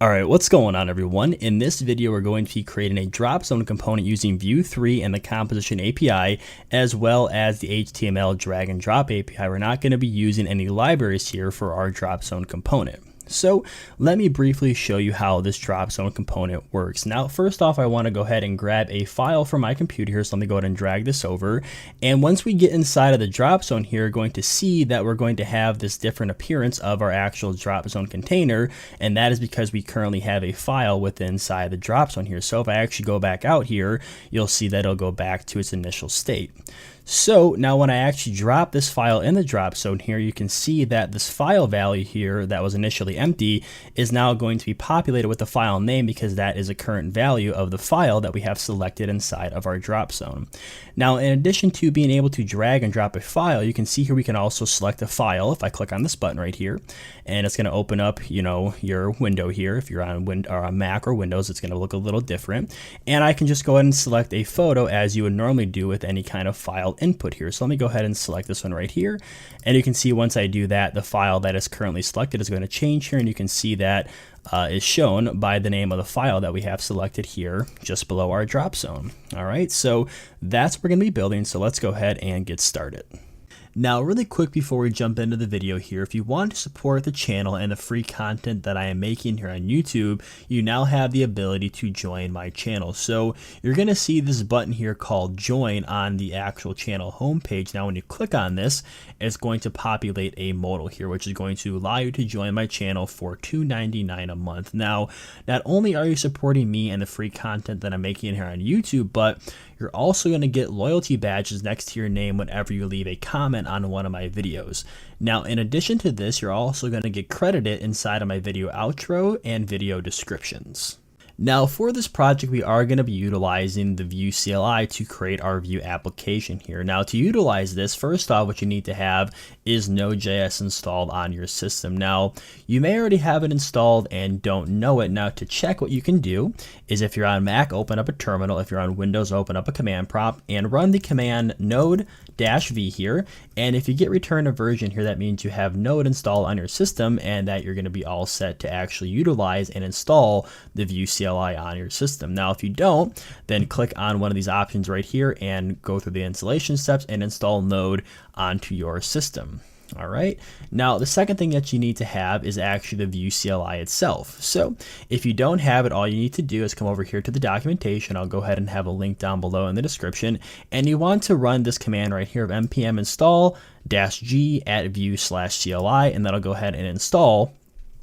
Alright, what's going on everyone? In this video we're going to be creating a DropZone component using Vue 3 and the Composition API as well as the HTML drag and drop API. We're not going to be using any libraries here for our DropZone component. So let me briefly show you how this DropZone component works. Now first off, I want to go ahead and grab a file from my computer here, so let me go ahead and drag this over, and once we get inside of the DropZone here, we're going to see that we're going to have this different appearance of our actual DropZone container, and that is because we currently have a file within inside the DropZone here. So if I actually go back out here, you'll see that it'll go back to its initial state. So now when I actually drop this file in the DropZone here, you can see that this file value here that was initially empty is now going to be populated with the file name, because that is a current value of the file that we have selected inside of our DropZone. Now in addition to being able to drag and drop a file, you can see here we can also select a file. If I click on this button right here, and it's going to open up, your window here. If you're on Mac or Windows, it's going to look a little different. And I can just go ahead and select a photo as you would normally do with any kind of file input here. So let me go ahead and select this one right here, and you can see once I do that, the file that is currently selected is going to change here, and you can see that is shown by the name of the file that we have selected here just below our DropZone. All right, so that's what we're going to be building, so let's go ahead and get started. Now, really quick before we jump into the video here, if you want to support the channel and the free content that I am making here on YouTube, you now have the ability to join my channel. So you're going to see this button here called join on the actual channel homepage. Now, when you click on this, it's going to populate a modal here, which is going to allow you to join my channel for $2.99 a month. Now, not only are you supporting me and the free content that I'm making here on YouTube, but you're also going to get loyalty badges next to your name whenever you leave a comment on one of my videos. Now, in addition to this, you're also going to get credited inside of my video outro and video descriptions. Now for this project, we are going to be utilizing the Vue CLI to create our Vue application here. Now to utilize this, first off, what you need to have is Node.js installed on your system. Now you may already have it installed and don't know it. Now to check, what you can do is, if you're on Mac, open up a terminal. If you're on Windows, open up a command prompt and run the command node-v here. And if you get return a version here, that means you have Node installed on your system and that you're going to be all set to actually utilize and install the Vue CLI on your system. Now if you don't, then click on one of these options right here and go through the installation steps and install Node onto your system. All right, now the second thing that you need to have is actually the Vue CLI itself. So if you don't have it, all you need to do is come over here to the documentation. I'll go ahead and have a link down below in the description, and you want to run this command right here of npm install -g at vue/CLI, and that'll go ahead and install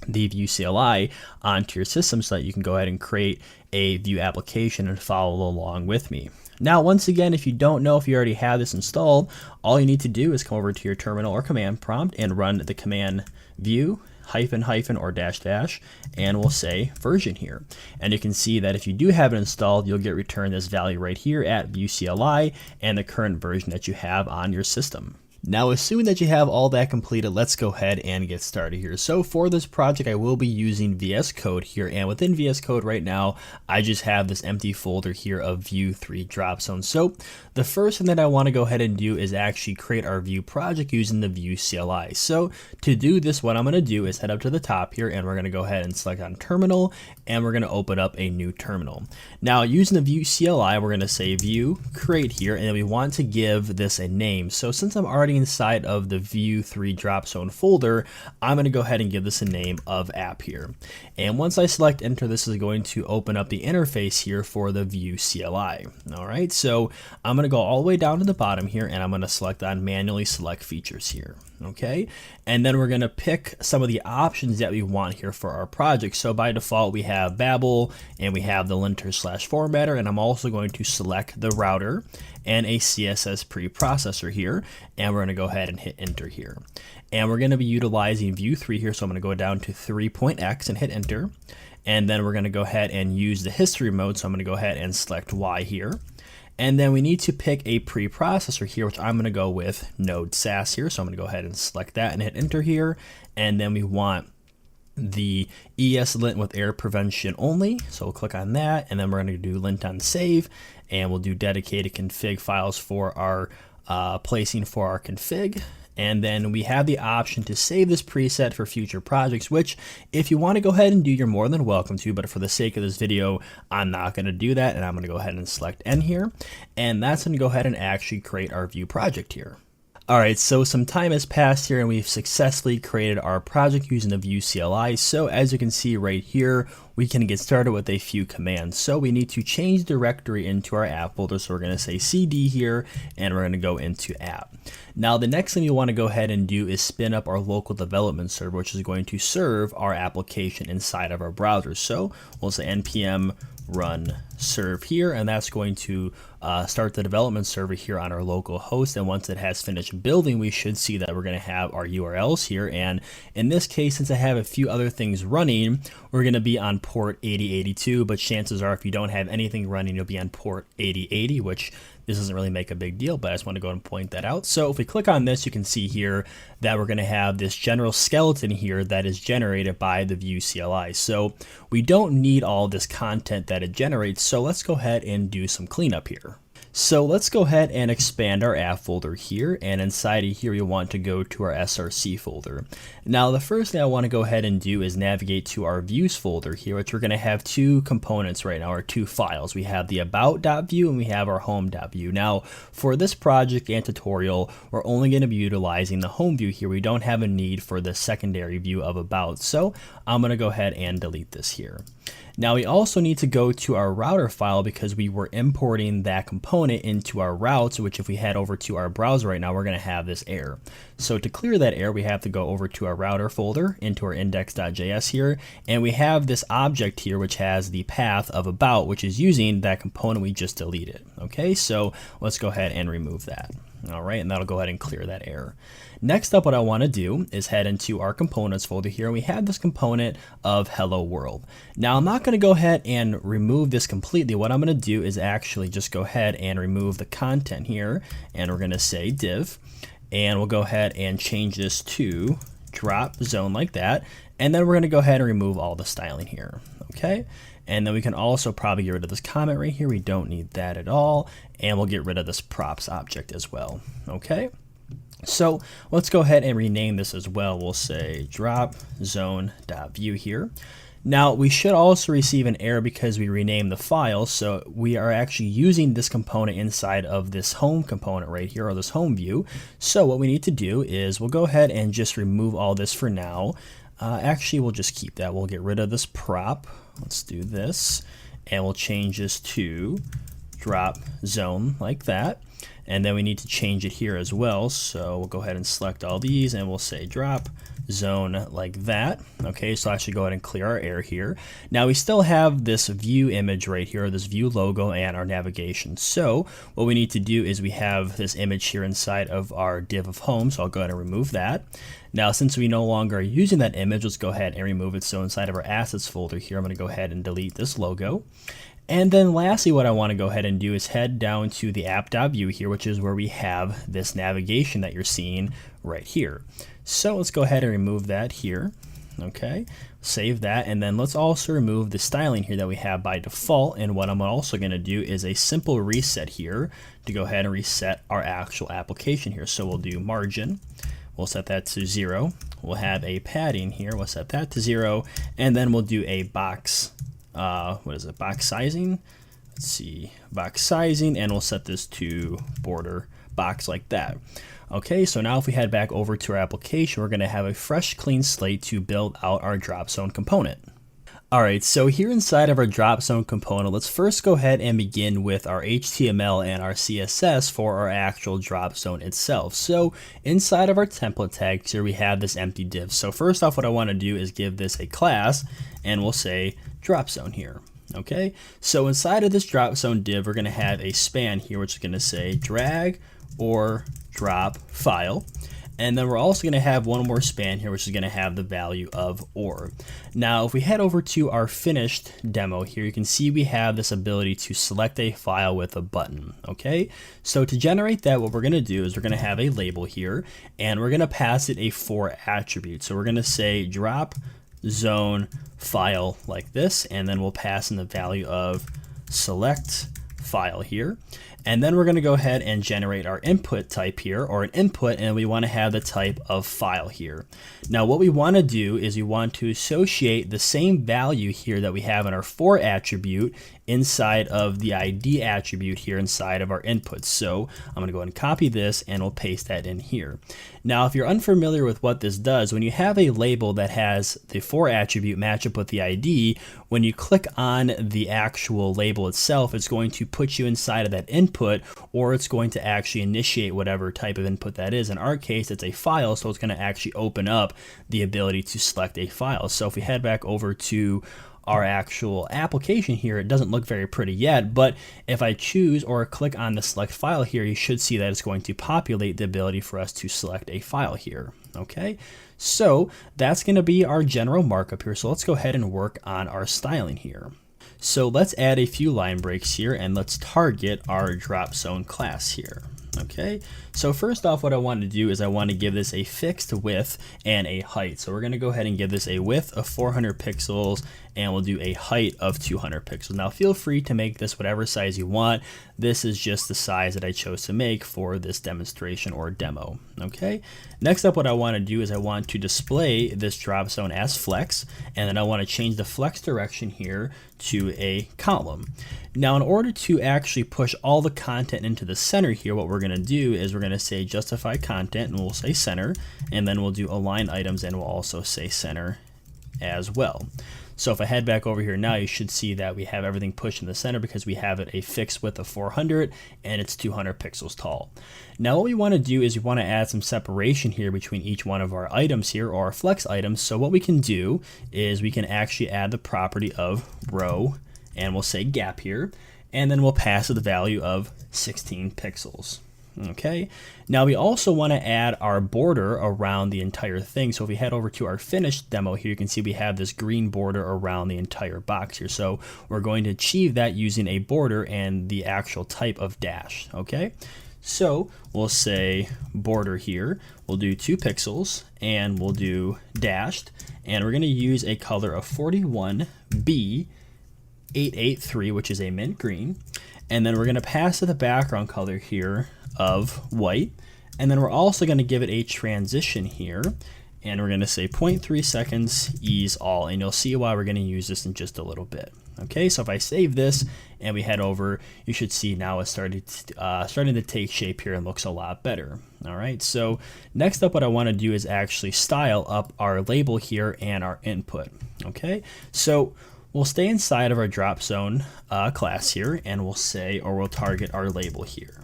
the Vue CLI onto your system so that you can go ahead and create a Vue application and follow along with me. Now, once again, if you don't know if you already have this installed, all you need to do is come over to your terminal or command prompt and run the command vue ---- or ---- and we'll say version here. And you can see that if you do have it installed, you'll get returned this value right here at Vue CLI and the current version that you have on your system. Now, assuming that you have all that completed, let's go ahead and get started here. So for this project, I will be using VS Code here, and within VS Code right now, I just have this empty folder here of Vue 3 DropZone. So the first thing that I want to go ahead and do is actually create our Vue project using the Vue CLI. So to do this, what I'm going to do is head up to the top here, and we're going to go ahead and select on terminal, and we're going to open up a new terminal. Now using the Vue CLI, we're going to say Vue create here, and then we want to give this a name. So since I'm already inside of the Vue 3 DropZone folder, I'm going to go ahead and give this a name of app here. And once I select enter, this is going to open up the interface here for the Vue CLI. All right, so I'm going to go all the way down to the bottom here, and I'm going to select on manually select features here. Okay, and then we're going to pick some of the options that we want here for our project. So by default, we have Babel and we have the linter/formatter, and I'm also going to select the router and a CSS preprocessor here, and we're going to go ahead and hit enter here. And we're going to be utilizing Vue 3 here, so I'm going to go down to 3.x and hit enter, and then we're going to go ahead and use the history mode, so I'm going to go ahead and select Y here. And then we need to pick a preprocessor here, which I'm going to go with Node SAS here. So I'm going to go ahead and select that and hit enter here. And then we want the ESLint with error prevention only. So we'll click on that, and then we're going to do lint on save, and we'll do dedicated config files for our placing for our config. And then we have the option to save this preset for future projects, which if you want to go ahead and do, you're more than welcome to, but for the sake of this video, I'm not going to do that. And I'm going to go ahead and select N here. And that's going to go ahead and actually create our Vue project here. Alright, so some time has passed here and we've successfully created our project using the Vue CLI. So as you can see right here, we can get started with a few commands. So we need to change directory into our app folder. So we're going to say cd here and we're going to go into app. Now the next thing you want to go ahead and do is spin up our local development server, which is going to serve our application inside of our browser. So we'll say npm run serve here, and that's going to start the development server here on our local host. And once it has finished building, we should see that we're going to have our URLs here. And in this case, since I have a few other things running, we're going to be on port 8082, but chances are if you don't have anything running, you'll be on port 8080, which this doesn't really make a big deal, but I just want to go and point that out. So if we click on this, you can see here that we're going to have this general skeleton here that is generated by the Vue CLI. So we don't need all this content that it generates. So let's go ahead and do some cleanup here. So let's go ahead and expand our app folder here, and inside of here you want to go to our src folder. Now the first thing I want to go ahead and do is navigate to our views folder here, which we're going to have two components right now, or two files. We have the about.vue and we have our home.vue. Now for this project and tutorial, we're only going to be utilizing the home view here. We don't have a need for the secondary view of about, so I'm going to go ahead and delete this here. Now we also need to go to our router file because we were importing that component into our routes, which if we head over to our browser right now, we're going to have this error. So to clear that error, we have to go over to our router folder into our index.js here, and we have this object here which has the path of about, which is using that component we just deleted. Okay, so let's go ahead and remove that. All right, and that'll go ahead and clear that error. Next up, what I want to do is head into our components folder here, and we have this component of hello world. Now I'm not going to go ahead and remove this completely. What I'm going to do is actually just go ahead and remove the content here, and we're going to say div, and we'll go ahead and change this to drop zone like that, and then we're going to go ahead and remove all the styling here. Okay, and then we can also probably get rid of this comment right here. We don't need that at all, and we'll get rid of this props object as well. Okay, so let's go ahead and rename this as well. We'll say drop zone.view here. Now we should also receive an error because we renamed the file, so we are actually using this component inside of this home component right here, or this home view. So what we need to do is we'll go ahead and just remove all this for now. Actually, we'll just keep that. We'll get rid of this prop. Let's do this, and we'll change this to drop zone like that. And then we need to change it here as well. So we'll go ahead and select all these, and we'll say drop zone like that. Okay, so I should go ahead and clear our error here. Now we still have this view image right here, this view logo and our navigation. So what we need to do is we have this image here inside of our div of home. So I'll go ahead and remove that. Now since we no longer are using that image, let's go ahead and remove it. So inside of our assets folder here, I'm going to go ahead and delete this logo. And then lastly, what I want to go ahead and do is head down to the app.vue here, which is where we have this navigation that you're seeing right here. So let's go ahead and remove that here. Okay, save that, and then let's also remove the styling here that we have by default. And what I'm also going to do is a simple reset here to go ahead and reset our actual application here. So we'll do margin. We'll set that to 0. We'll have a padding here. We'll set that to 0, and then we'll do a box. What is it? Box sizing. Let's see, box sizing, and we'll set this to border box like that. Okay, so now if we head back over to our application, we're going to have a fresh, clean slate to build out our DropZone component. Alright, so here inside of our DropZone component, let's first go ahead and begin with our HTML and our CSS for our actual DropZone itself. So inside of our template tags here, we have this empty div. So first off, what I want to do is give this a class, and we'll say DropZone here. Okay, so inside of this DropZone div, we're going to have a span here, which is going to say drag or drop file. And then we're also going to have one more span here, which is going to have the value of or. Now, if we head over to our finished demo here, you can see we have this ability to select a file with a button. Okay, so to generate that, what we're going to do is we're going to have a label here, and we're going to pass it a for attribute. So we're going to say drop zone file like this, and then we'll pass in the value of select file here. And then we're going to go ahead and generate our input type here, or an input, and we want to have the type of file here. Now what we want to do is we want to associate the same value here that we have in our for attribute inside of the ID attribute here inside of our inputs. So I'm going to go ahead and copy this and we'll paste that in here. Now if you're unfamiliar with what this does, when you have a label that has the for attribute match up with the ID, when you click on the actual label itself, it's going to put you inside of that input, or it's going to actually initiate whatever type of input that is. In our case, it's a file, so it's going to actually open up the ability to select a file. So if we head back over to our actual application here, it doesn't look very pretty yet, but if I choose or click on the select file here, you should see that it's going to populate the ability for us to select a file here. Okay, so that's going to be our general markup here. So let's go ahead and work on our styling here. So let's add a few line breaks here and let's target our DropZone class here. Okay, so first off, what I want to do is I want to give this a fixed width and a height. So we're going to go ahead and give this a width of 400 pixels and we'll do a height of 200 pixels. Now feel free to make this whatever size you want. This is just the size that I chose to make for this demonstration or demo. Okay, next up what I want to do is I want to display this drop zone as flex, and then I want to change the flex direction here to a column. Now in order to actually push all the content into the center here, what we're going to do is we're going to say justify content and we'll say center, and then we'll do align items and we'll also say center as well. So if I head back over here now, you should see that we have everything pushed in the center because we have it a fixed width of 400 and it's 200 pixels tall. Now what we want to do is we want to add some separation here between each one of our items here, or our flex items. So what we can do is we can actually add the property of row, and we'll say gap here, and then we'll pass it the value of 16 pixels. Okay, now we also want to add our border around the entire thing. So if we head over to our finished demo here, you can see we have this green border around the entire box here. So we're going to achieve that using a border and the actual type of dash. Okay, so we'll say border here, we'll do 2 pixels and we'll do dashed, and we're going to use a color of 41B883, which is a mint green, and then we're going to pass it the background color here of white, and then we're also going to give it a transition here, and we're going to say 0.3 seconds ease all, and you'll see why we're going to use this in just a little bit. Okay, so if I save this and we head over, you should see now it's starting to take shape here and looks a lot better. All right, so next up what I want to do is actually style up our label here and our input. Okay, so we'll stay inside of our DropZone class here, and we'll say, or we'll target our label here.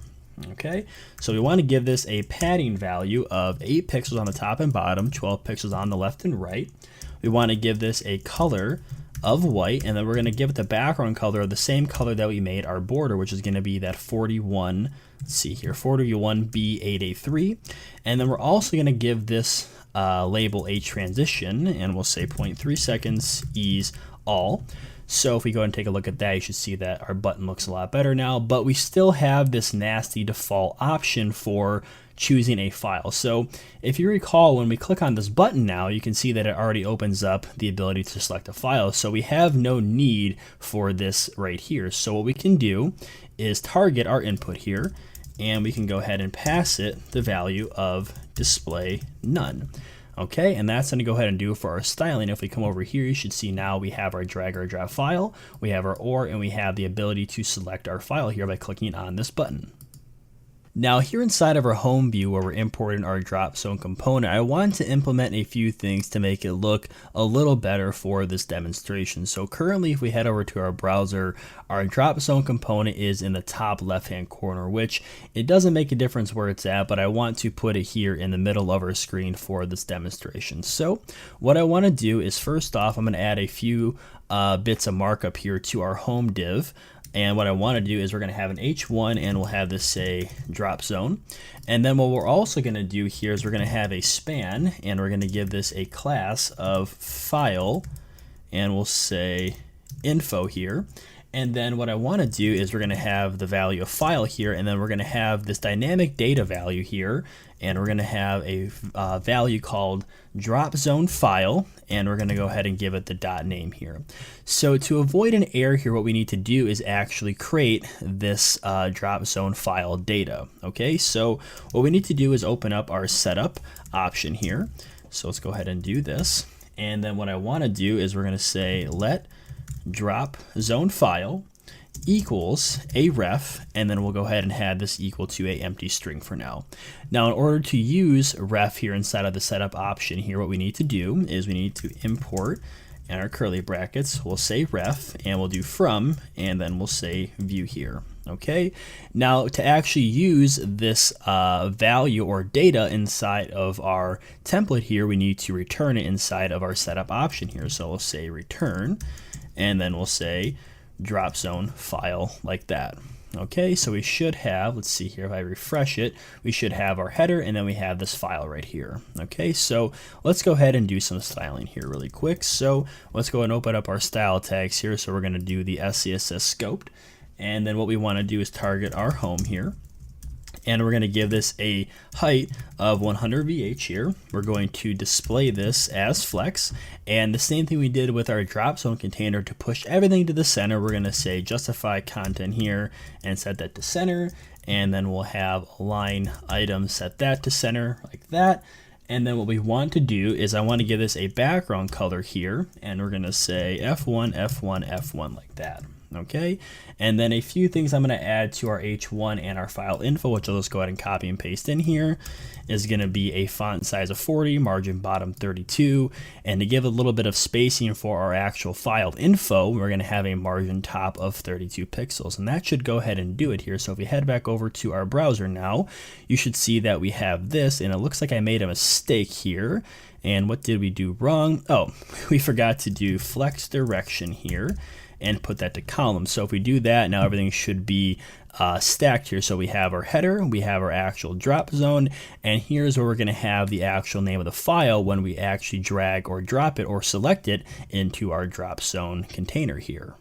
Okay, so we want to give this a padding value of 8 pixels on the top and bottom, 12 pixels on the left and right. We want to give this a color of white, and then we're going to give it the background color of the same color that we made our border, which is going to be that 41, let's see here, 41B883. And then we're also going to give this label a transition, and we'll say 0.3 seconds ease all. So if we go and take a look at that, you should see that our button looks a lot better now, but we still have this nasty default option for choosing a file. So if you recall, when we click on this button now, you can see that it already opens up the ability to select a file. So we have no need for this right here. So what we can do is target our input here, and we can go ahead and pass it the value of display none. Okay, and that's going to go ahead and do it for our styling. If we come over here, you should see now we have our drag or drop file, we have our or, and we have the ability to select our file here by clicking on this button. Now here inside of our home view where we're importing our DropZone component, I want to implement a few things to make it look a little better for this demonstration. So currently if we head over to our browser, our DropZone component is in the top left hand corner, which it doesn't make a difference where it's at, but I want to put it here in the middle of our screen for this demonstration. So what I want to do is, first off, I'm going to add a few bits of markup here to our home div. And what I want to do is we're going to have an H1, and we'll have this say DropZone. And then what we're also going to do here is we're going to have a span, and we're going to give this a class of file, and we'll say info here. And then what I want to do is we're going to have the value of file here, and then we're going to have this dynamic data value here, and we're going to have a value called DropZone file, and we're going to go ahead and give it the dot name here. So to avoid an error here, what we need to do is actually create this DropZone file data. Okay, so what we need to do is open up our setup option here. So let's go ahead and do this. And then what I want to do is we're going to say let DropZone file equals a ref, and then we'll go ahead and have this equal to a empty string for now. Now, in order to use ref here inside of the setup option here, what we need to do is we need to import, and our curly brackets, we'll say ref, and we'll do from, and then we'll say view here. Okay, now to actually use this value or data inside of our template here, we need to return it inside of our setup option here. So we'll say return, and then we'll say DropZone file like that. Okay, so we should have, let's see here, if I refresh it, we should have our header, and then we have this file right here. Okay, so let's go ahead and do some styling here really quick. So let's go and open up our style tags here. So we're going to do the SCSS scoped. And then what we want to do is target our home here. And we're going to give this a height of 100 VH here. We're going to display this as flex. And the same thing we did with our DropZone container to push everything to the center. We're going to say justify content here and set that to center. And then we'll have align item, set that to center like that. And then what we want to do is I want to give this a background color here. And we're going to say F1, F1, F1 like that. Okay, and then a few things I'm going to add to our H1 and our file info, which I'll just go ahead and copy and paste in here, is going to be a font size of 40, margin bottom 32, and to give a little bit of spacing for our actual file info, we're going to have a margin top of 32 pixels, and that should go ahead and do it here. So if we head back over to our browser now, you should see that we have this, and it looks like I made a mistake here. And what did we do wrong? Oh, we forgot to do flex direction here and put that to column. So if we do that, now everything should be stacked here. So we have our header, we have our actual drop zone, and here's where we're going to have the actual name of the file when we actually drag or drop it or select it into our drop zone container here.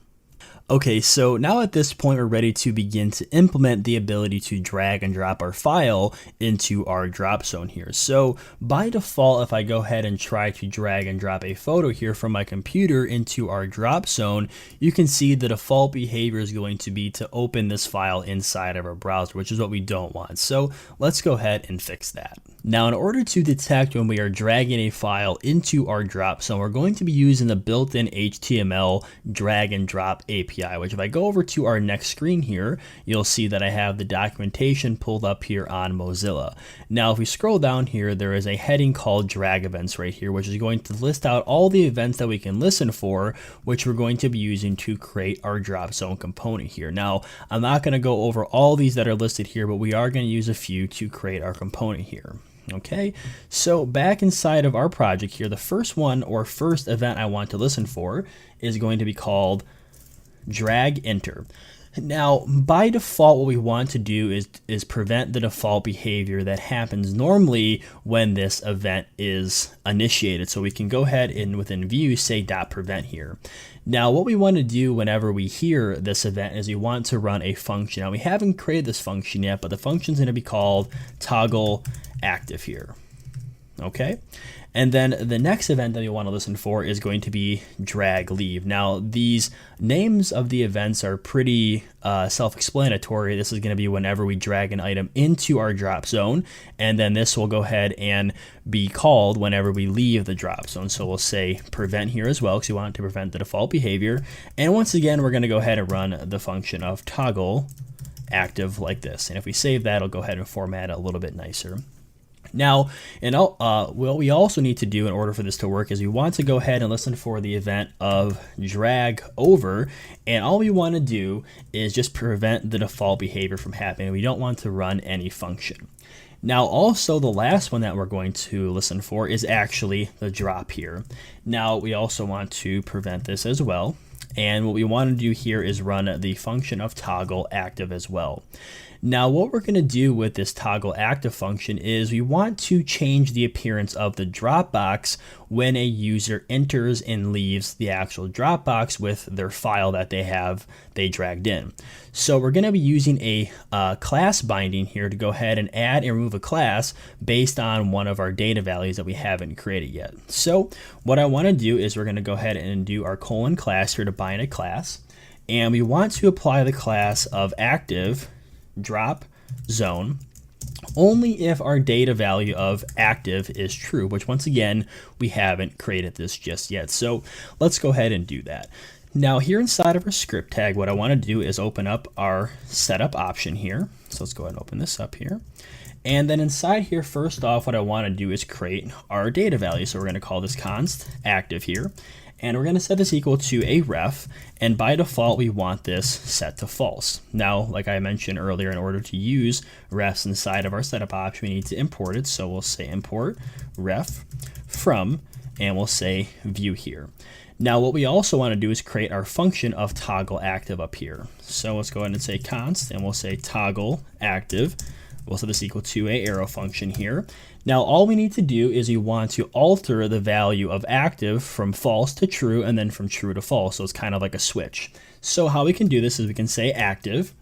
Okay, so now at this point, we're ready to begin to implement the ability to drag and drop our file into our drop zone here. So by default, if I go ahead and try to drag and drop a photo here from my computer into our drop zone, you can see the default behavior is going to be to open this file inside of our browser, which is what we don't want. So let's go ahead and fix that. Now, in order to detect when we are dragging a file into our drop zone, we're going to be using the built-in HTML drag and drop API, which if I go over to our next screen here, you'll see that I have the documentation pulled up here on Mozilla. Now, if we scroll down here, there is a heading called drag events right here, which is going to list out all the events that we can listen for, which we're going to be using to create our drop zone component here. Now, I'm not going to go over all these that are listed here, but we are going to use a few to create our component here. Okay, so back inside of our project here, the first one or first event I want to listen for is going to be called drag enter. Now, by default, what we want to do is prevent the default behavior that happens normally when this event is initiated. So we can go ahead and within view say .prevent here. Now, what we want to do whenever we hear this event is we want to run a function. Now, we haven't created this function yet, but the function is going to be called toggle active here. Okay, and then the next event that you want to listen for is going to be drag leave. Now, these names of the events are pretty self-explanatory. This is going to be whenever we drag an item into our drop zone, and then this will go ahead and be called whenever we leave the drop zone. So we'll say prevent here as well because we want to prevent the default behavior. And once again, we're going to go ahead and run the function of toggle active like this. And if we save that, it'll go ahead and format it a little bit nicer. Now, what we also need to do in order for this to work is we want to go ahead and listen for the event of drag over, and all we want to do is just prevent the default behavior from happening. We don't want to run any function. Now, also the last one that we're going to listen for is actually the drop here. Now, we also want to prevent this as well, And what we want to do here is run the function of toggle active as well. Now what we're going to do with this toggle active function is we want to change the appearance of the Dropbox when a user enters and leaves the actual Dropbox with their file that they dragged in. So we're going to be using a class binding here to go ahead and add and remove a class based on one of our data values that we haven't created yet. So what I want to do is we're going to go ahead and do our :class here to bind a class, and we want to apply the class of active DropZone only if our data value of active is true, which once again, we haven't created this just yet. So let's go ahead and do that. Now here inside of our script tag, what I want to do is open up our setup option here. So let's go ahead and open this up here. And then inside here, first off, what I want to do is create our data value. So we're going to call this const active here. And we're going to set this equal to a ref, and by default we want this set to false. Now, like I mentioned earlier, in order to use refs inside of our setup option, we need to import it. So we'll say import ref from, and we'll say view here. Now what we also want to do is create our function of toggle active up here. So let's go ahead and say const, and we'll say toggle active. We'll set this equal to a arrow function here. Now all we need to do is we want to alter the value of active from false to true and then from true to false. So it's kind of like a switch. So how we can do this is we can say active,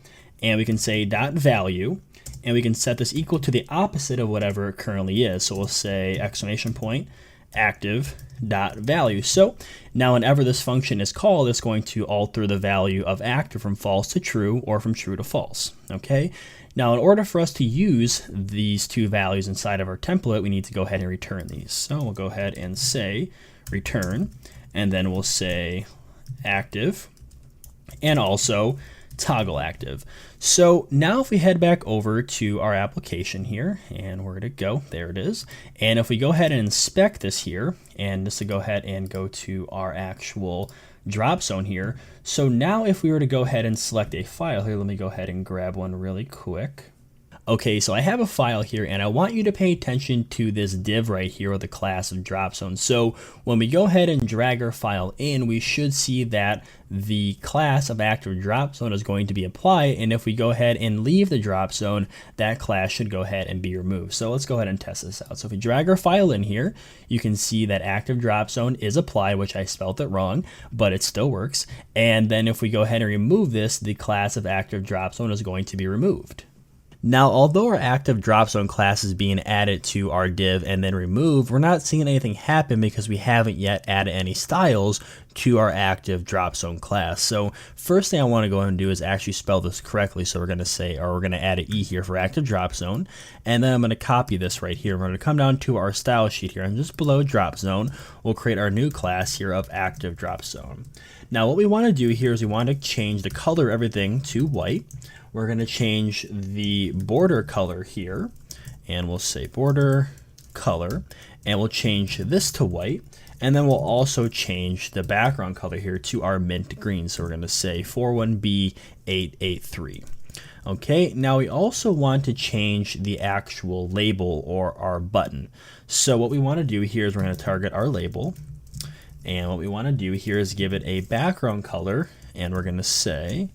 and we can say .value, and we can set this equal to the opposite of whatever it currently is. So we'll say active.value. So now whenever this function is called, it's going to alter the value of active from false to true or from true to false. Okay. Now, in order for us to use these two values inside of our template, we need to go ahead and return these. So we'll go ahead and say return, and then we'll say active, and also toggle active. So now if we head back over to our application here, and where to go, there it is. And if we go ahead and inspect this here, and just to go ahead and go to our actual DropZone here. So now if we were to go ahead and select a file here, let me go ahead and grab one really quick. Okay, so I have a file here, and I want you to pay attention to this div right here, or the class of DropZone. So when we go ahead and drag our file in, we should see that the class of active DropZone is going to be applied, and if we go ahead and leave the DropZone, that class should go ahead and be removed. So let's go ahead and test this out. So if we drag our file in here, you can see that active DropZone is applied, which I spelled it wrong, but it still works. And then if we go ahead and remove this, the class of active DropZone is going to be removed. Now, although our active DropZone class is being added to our div and then removed, we're not seeing anything happen because we haven't yet added any styles to our active DropZone class. So first thing I want to go ahead and do is actually spell this correctly. So we're going to say, or we're going to add an E here for active DropZone, and then I'm going to copy this right here. We're going to come down to our style sheet here, and just below DropZone, we'll create our new class here of active DropZone. Now what we want to do here is we want to change the color of everything to white. We're going to change the border color here, and we'll say border color, and we'll change this to white, and then we'll also change the background color here to our mint green. So we're going to say 41B883. Okay, now we also want to change the actual label or our button. So what we want to do here is we're going to target our label, and what we want to do here is give it a background color, and we're going to say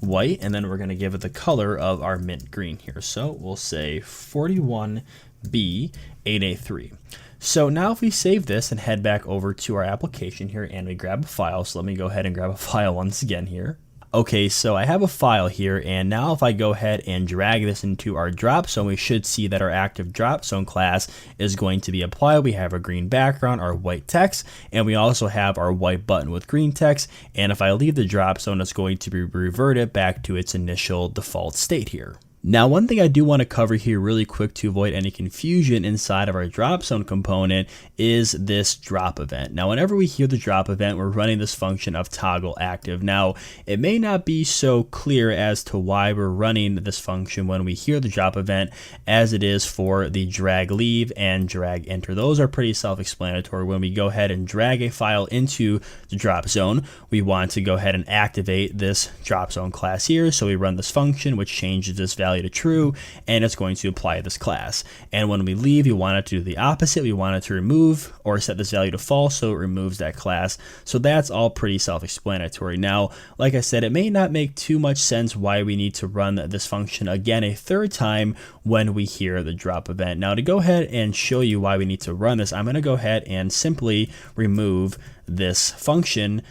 white, and then we're going to give it the color of our mint green here. So we'll say 41B883. So now if we save this and head back over to our application here and we grab a file, so let me go ahead and grab a file once again here. Okay, so I have a file here, and now if I go ahead and drag this into our DropZone, we should see that our active DropZone class is going to be applied. We have our green background, our white text, and we also have our white button with green text. And if I leave the DropZone, it's going to be reverted back to its initial default state here. Now, one thing I do want to cover here really quick to avoid any confusion inside of our DropZone component is this drop event. Now, whenever we hear the drop event, we're running this function of toggle active. Now, it may not be so clear as to why we're running this function when we hear the drop event as it is for the drag leave and drag enter. Those are pretty self-explanatory. When we go ahead and drag a file into the DropZone, we want to go ahead and activate this DropZone class here. So we run this function, which changes this value value to true, and it's going to apply this class. And when we leave, we want it to do the opposite. We want it to remove or set this value to false, so it removes that class. So that's all pretty self-explanatory. Now, like I said, it may not make too much sense why we need to run this function again a third time when we hear the drop event. Now, to go ahead and show you why we need to run this, I'm going to go ahead and simply remove this function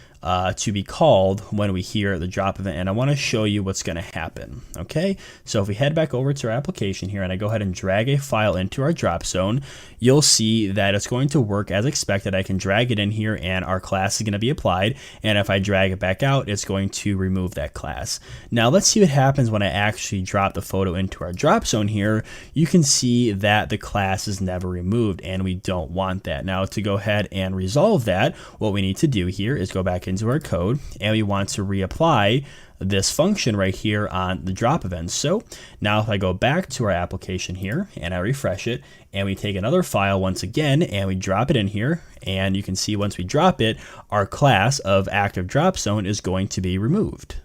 to be called when we hear the drop event, and I want to show you what's going to happen. Okay, so if we head back over to our application here and I go ahead and drag a file into our drop zone, you'll see that it's going to work as expected. I can drag it in here and our class is going to be applied, and if I drag it back out, it's going to remove that class. Now let's see what happens when I actually drop the photo into our drop zone here. You can see that the class is never removed, and we don't want that. Now, to go ahead and resolve that, what we need to do here is go back into our code, and we want to reapply this function right here on the drop event. So now if I go back to our application here and I refresh it, and we take another file once again and we drop it in here, and you can see once we drop it, our class of active drop zone is going to be removed.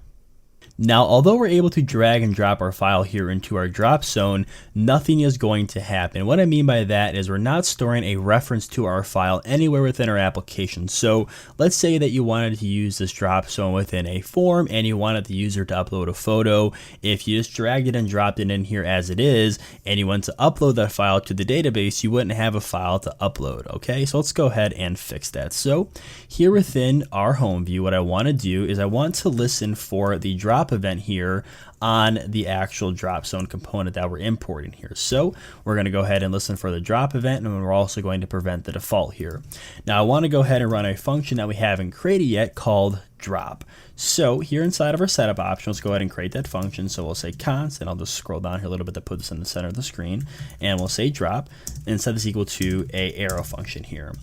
Now, although we're able to drag and drop our file here into our drop zone, nothing is going to happen. What I mean by that is we're not storing a reference to our file anywhere within our application. So let's say that you wanted to use this drop zone within a form and you wanted the user to upload a photo. If you just dragged it and dropped it in here as it is, and you want to upload that file to the database, you wouldn't have a file to upload. Okay, so let's go ahead and fix that. So here within our home view, what I want to do is I want to listen for the drop event here on the actual drop zone component that we're importing here. So we're going to go ahead and listen for the drop event, and we're also going to prevent the default here. Now I want to go ahead and run a function that we haven't created yet called drop. So here inside of our setup option, let's go ahead and create that function. So we'll say const, and I'll just scroll down here a little bit to put this in the center of the screen, and we'll say drop and set this equal to a arrow function here.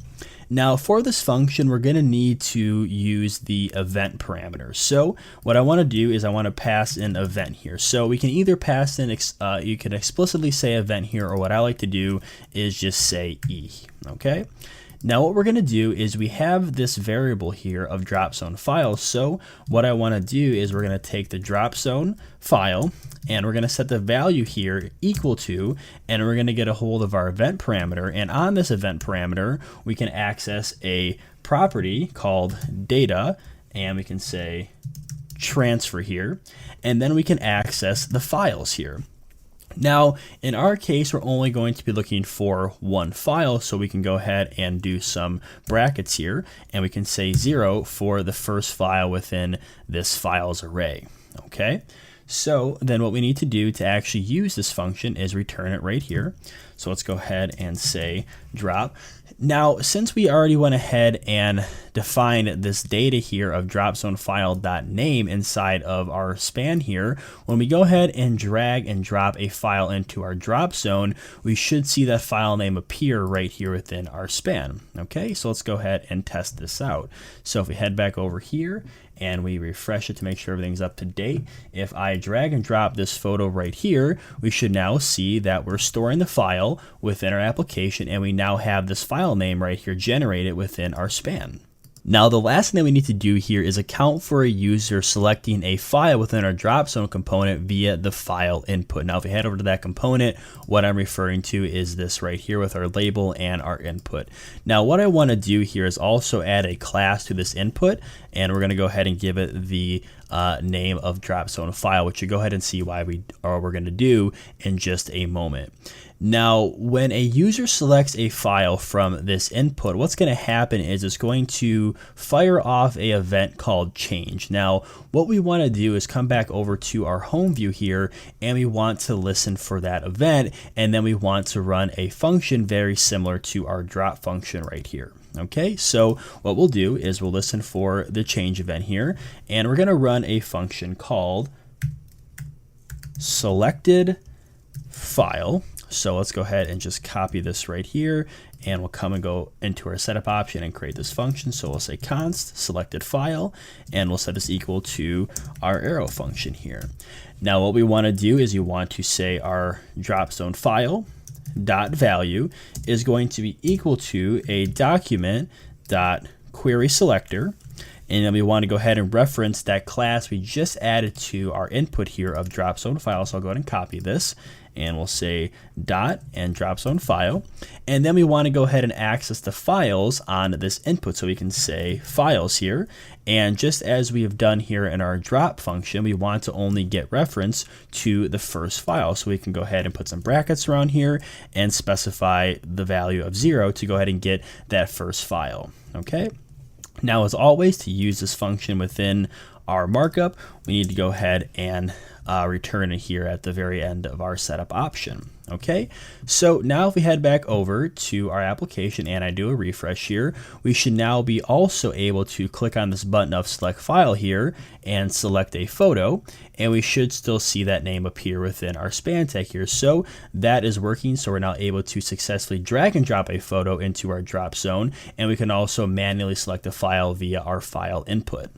Now for this function, we're going to need to use the event parameter. So what I want to do is I want to pass an event here. So we can either pass in, you can explicitly say event here, or what I like to do is just say E. Okay. Now what we're going to do is we have this variable here of drop zone files. So what I want to do is we're going to take the drop zone file and we're going to set the value here equal to, and we're going to get a hold of our event parameter. And on this event parameter, we can access a property called data, and we can say transfer here, and then we can access the files here. Now, in our case, we're only going to be looking for one file, so we can go ahead and do some brackets here, and we can say 0 for the first file within this files array. Okay, so then what we need to do to actually use this function is return it right here. So let's go ahead and say drop. Now, since we already went ahead and defined this data here of dropzonefile.name inside of our span here, when we go ahead and drag and drop a file into our drop zone, we should see that file name appear right here within our span. Okay, so let's go ahead and test this out. So if we head back over here and we refresh it to make sure everything's up to date, if I drag and drop this photo right here, we should now see that we're storing the file within our application, and we now have this file name right here generated within our span. Now, the last thing that we need to do here is account for a user selecting a file within our DropZone component via the file input. Now, if we head over to that component, what I'm referring to is this right here with our label and our input. Now, what I want to do here is also add a class to this input, and we're going to go ahead and give it the name of DropZone file, which you go ahead and see why we're going to do in just a moment. Now, when a user selects a file from this input, what's going to happen is it's going to fire off an event called change. Now, what we want to do is come back over to our home view here, and we want to listen for that event, and then we want to run a function very similar to our drop function right here. Okay, so what we'll do is we'll listen for the change event here, and we're going to run a function called selected file. So let's go ahead and just copy this right here, and we'll come and go into our setup option and create this function. So we'll say const selected file, and we'll set this equal to our arrow function here. Now what we want to do is you want to say our DropZone file dot value is going to be equal to a document dot query selector, And then we want to go ahead and reference that class we just added to our input here of DropZone file. So I'll go ahead and copy this, and we'll say dot and DropZone file. And then we want to go ahead and access the files on this input. So we can say files here. And just as we have done here in our drop function, we want to only get reference to the first file. So we can go ahead and put some brackets around here and specify the value of 0 to go ahead and get that first file. Okay. Now, as always, to use this function within our markup, we need to go ahead and return it here at the very end of our setup option. Okay, so now if we head back over to our application and I do a refresh here, we should now be also able to click on this button of select file here and select a photo, and we should still see that name appear within our span tag here. So that is working. So we're now able to successfully drag and drop a photo into our drop zone, and we can also manually select a file via our file input.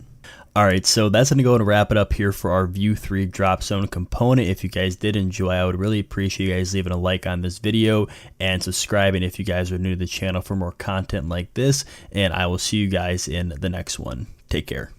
Alright, so that's going to go and wrap it up here for our Vue 3 DropZone component. If you guys did enjoy, I would really appreciate you guys leaving a like on this video and subscribing if you guys are new to the channel for more content like this. And I will see you guys in the next one. Take care.